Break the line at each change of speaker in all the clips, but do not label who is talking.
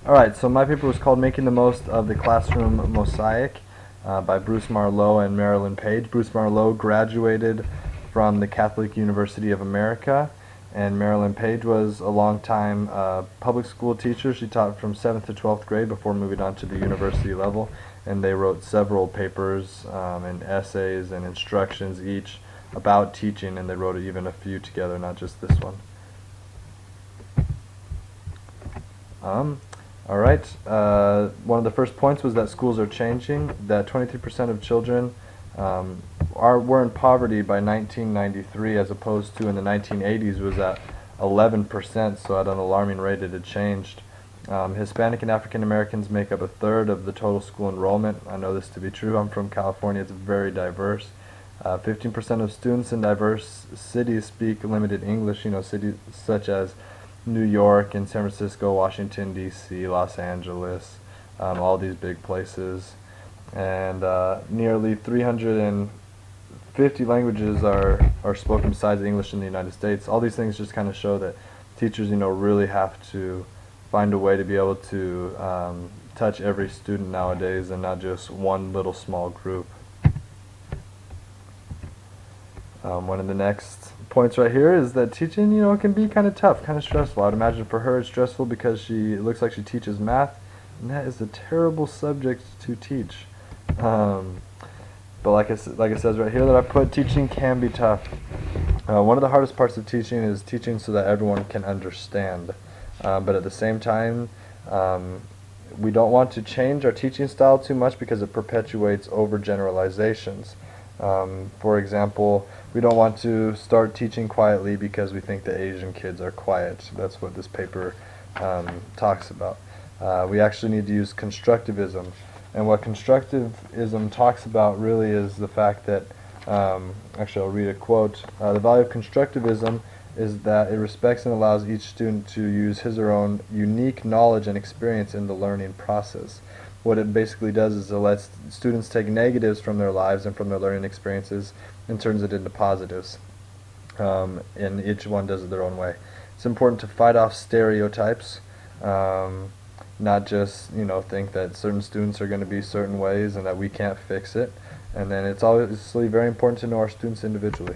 Alright, so my paper was called Making the Most of the Classroom Mosaic by Bruce Marlowe and Marilyn Page. Bruce Marlowe graduated from the Catholic University of America, and Marilyn Page was a long-time public school teacher. She taught from 7th to 12th grade before moving on to the university level, and they wrote several papers and essays and instructions each about teaching, and they wrote even a few together, not just this one. Alright, one of the first points was that schools are changing, that 23% of children were in poverty by 1993, as opposed to in the 1980s was at 11%, so at an alarming rate it had changed. Hispanic and African Americans make up a third of the total school enrollment. I know this to be true. I'm from California. It's very diverse. 15% of students in diverse cities speak limited English, cities such as New York and San Francisco, Washington, D.C., Los Angeles, all these big places. And nearly 350 languages are spoken besides English in the United States. All these things just kind of show that teachers, really have to find a way to be able to touch every student nowadays and not just one little small group. One of the next points right here is that teaching, it can be kind of tough, kind of stressful. I'd imagine for her it's stressful because it looks like she teaches math, and that is a terrible subject to teach. But like it says right here that I put, teaching can be tough. One of the hardest parts of teaching is teaching so that everyone can understand. But at the same time, we don't want to change our teaching style too much because it perpetuates overgeneralizations. For example, we don't want to start teaching quietly because we think that Asian kids are quiet. That's what this paper talks about. We actually need to use constructivism. And what constructivism talks about really is the fact that, actually I'll read a quote, the value of constructivism is that it respects and allows each student to use his or her own unique knowledge and experience in the learning process. What it basically does is it lets students take negatives from their lives and from their learning experiences and turns it into positives. And each one does it their own way. It's important to fight off stereotypes, not just think that certain students are going to be certain ways and that we can't fix it. And then it's obviously very important to know our students individually.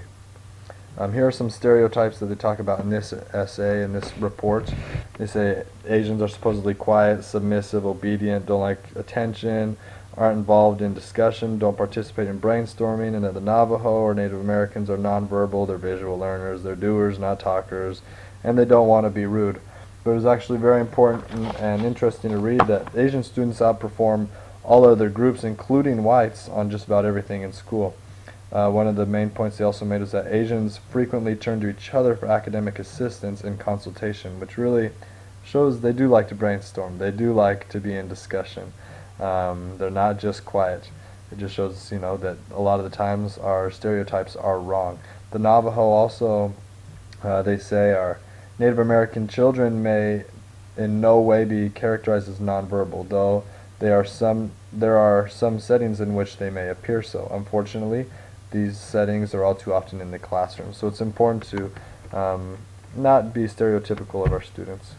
Here are some stereotypes that they talk about in this essay, in this report. They say Asians are supposedly quiet, submissive, obedient, don't like attention, aren't involved in discussion, don't participate in brainstorming, and that the Navajo or Native Americans are nonverbal, they're visual learners, they're doers, not talkers, and they don't want to be rude. But it was actually very important and interesting to read that Asian students outperform all other groups, including whites, on just about everything in school. One of the main points they also made is that Asians frequently turn to each other for academic assistance and consultation, which really shows they do like to brainstorm. They do like to be in discussion. They're not just quiet. It just shows, that a lot of the times our stereotypes are wrong. The Navajo also, they say, our Native American children may in no way be characterized as nonverbal, though there are some settings in which they may appear so. Unfortunately, these settings are all too often in the classroom. So it's important to not be stereotypical of our students.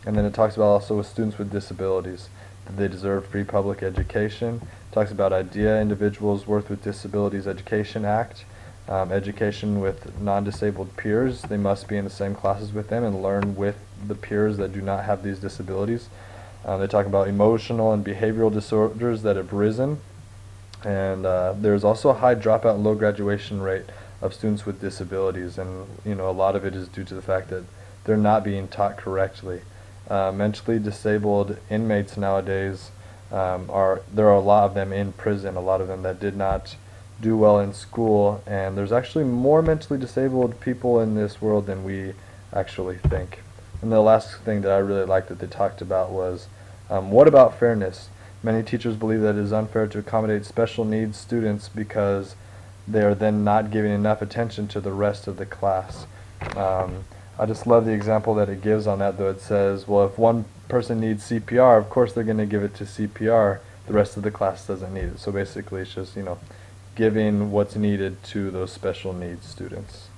And then it talks about also with students with disabilities, that they deserve free public education. It talks about IDEA, Individuals with Disabilities Education Act, education with non-disabled peers. They must be in the same classes with them and learn with the peers that do not have these disabilities. They talk about emotional and behavioral disorders that have risen. And there's also a high dropout and low graduation rate of students with disabilities, and a lot of it is due to the fact that they're not being taught correctly. Mentally disabled inmates nowadays there are a lot of them in prison, a lot of them that did not do well in school, and there's actually more mentally disabled people in this world than we actually think. And the last thing that I really liked that they talked about was what about fairness? Many teachers believe that it is unfair to accommodate special needs students because they are then not giving enough attention to the rest of the class. I just love the example that it gives on that, though. It says, well, if one person needs CPR, of course they're going to give it to CPR. The rest of the class doesn't need it. So basically it's just, giving what's needed to those special needs students.